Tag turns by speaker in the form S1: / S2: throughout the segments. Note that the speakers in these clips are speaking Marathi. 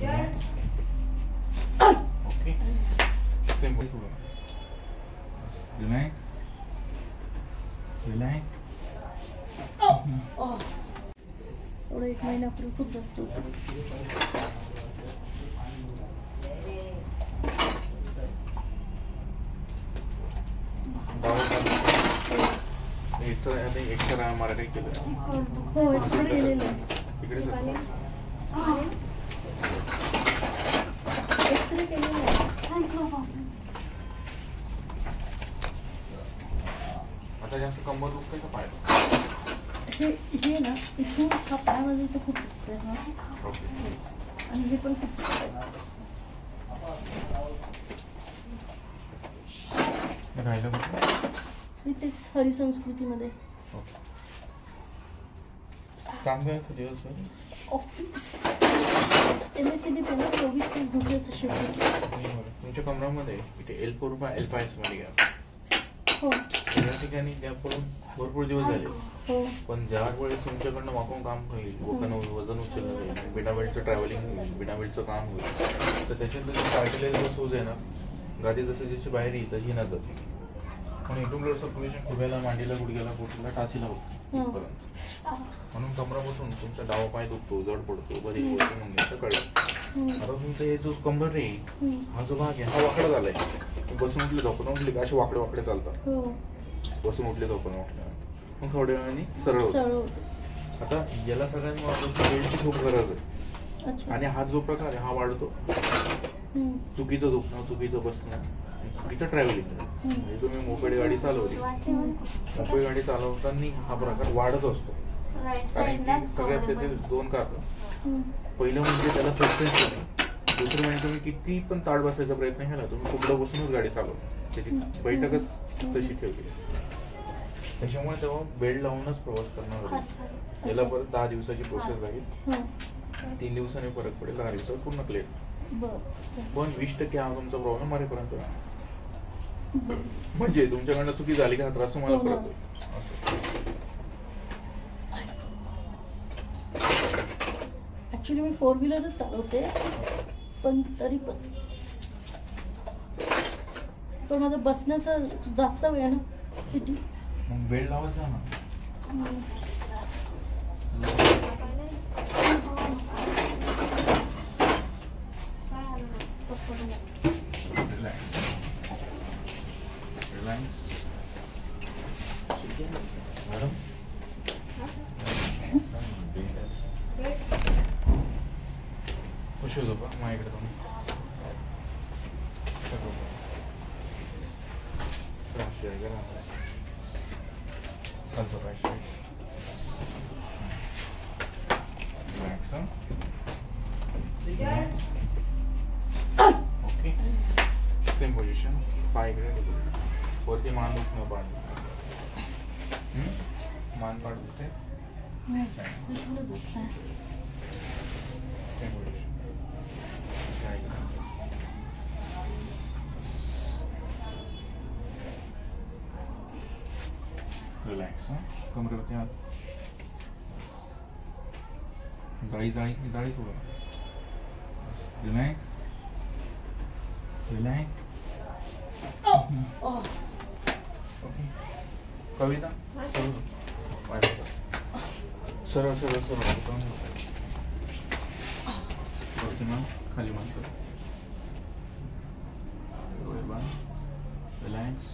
S1: Okay. Simple. Relax. Relax.
S2: एवढं 1 महिन्यापूर्वी खूप जास्त होतं.
S1: एक्सरा मराठी केलं.
S2: हो एक्सरे केलेलं आहे.
S1: इकडे
S2: एक्सरे केलेला आहे.
S1: आता जास्त कंबर दुखतंय का पाय?
S2: हे ना इथून हा पायामध्ये तर खूप दुखतंय ना आणि हे पण खूप दुखतंय.
S1: राहिलं कुठं?
S2: इथेच हरिसंस्कृतीमध्ये.
S1: काम काय असतं दिवसभर?
S2: ऑफिस MSCB त्यांना 24 तास ड्युटी असते शिफ्ट.
S1: तुमच्या कमरामध्ये इथे L4 L5 मध्ये घ्या.
S2: हो
S1: या ठिकाणी गॅप पडून भरपूर दिवस झाले.
S2: हो
S1: पण ज्या वेळेस तुमच्याकडनं वाकून काम होईल, वजन उचललं जाईल, बिना बेल्टचं ट्रॅव्हलिंग होईल, बिना बेल्टचं काम होईल, तर त्याच्यात कार्टिलेज जो सूज आहे ना, गादी जसं जशी बाहेर येईल तशी न जाते. पण इथून सर्क्युलेशन खुब्याला, मांडीला, गुडघ्याला, पोटाला, टाचीला होतं इथपर्यंत. म्हणून कमरापासून तुमचा डावा पाय दुखतो, जड पडतो, बरीच गोष्ट म्हणून कळलं. आता तुमचं हे जो कंबर आहे, हा जो भाग आहे हा वाकडा झालाय. बसून उठले झोपून उठले का असे वाकडे वाकडे चालतात. बसून उठले झोपून उठले मग थोड्या वेळाने सरळ होतं. आता याला सगळ्यात महत्त्वाचं बेल्टची खूप गरज आहे. आणि हा जो प्रकार आहे हा वाढतो. चुकीचं झोपणं, चुकीचं बसणं, चुकीचं ट्रॅव्हलिंग. म्हणजे तुम्ही मोपेड गाडी चालवली, मोपेड गाडी चालवताना हा प्रकार वाढत असतो. कारण की सगळ्यात त्याचे 2 कारण. पहिलं म्हणजे त्याला सस्पेन्शन आहे. दुसरं म्हणजे तुम्ही किती पण ताट बसायचा प्रयत्न केला, तुम्ही कुठलं बसूनच गाडी चालवता. त्याची बैठकच तशी ठेवली. त्याच्यामुळे तेव्हा बेल्ट लावूनच प्रवास करणार. याला परत 10 दिवसाची प्रोसेस लागेल. 3 दिवसांनी फरक पडेल, 10 दिवसात पूर्ण क्लिअर. पण 20% हा तुमचा प्रॉब्लेम मारेपर्यंत म्हणजे तुमच्याकडनं चुकी झाली का हा त्रास तुम्हाला परत होईल.
S2: ऍक्च्युली मी 4 व्हीलरच चालवते, पण तरी पण माझं बसण्याचं जास्त वेळ ना सिटी.
S1: मग बेल्ट लावायचा ना. मॅडम खुश होतो का माझ्याकडे तुम्ही ओके. Same position. पाय इकडे वरती मान दुखणं, पाठ मान पाठ दुखते. Same position. रिलॅक्स. कमरेवरती हात. जाळी सोडा. रिलॅक्स. रिलॅक्स. ओके. कविता सरळ सरळ सरळ वरती मान, खाली मान. रिलॅक्स.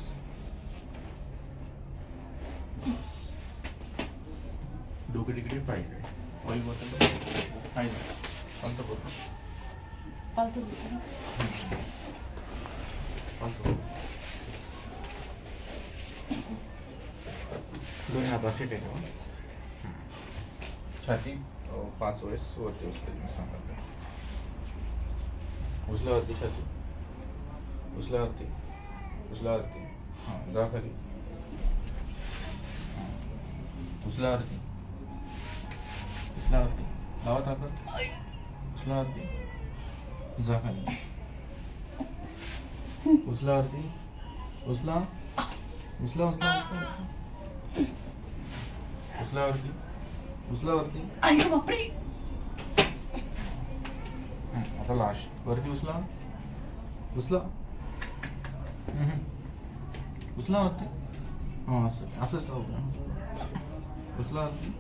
S1: डोके तिकडे पाहिजे. ऑइल बॉटल पाहिजे. पालतं करू. दोन्ही हात असे टेकवा. छाती 5 वेळेस वरती उचलते. मी सांगत उचल्यावरती छाती. उचल्यावरती. हां जा खाली. उचल्यावरती. लावा ताकद. उचल्यावरती. जा खाली. उचल्यावरती. उचला. उचल्यावरती.
S2: अरे बापरे.
S1: आता आता लास्ट वरती उचला उचला उचला वरती. हा असंच राहू द्या. उचला वरती.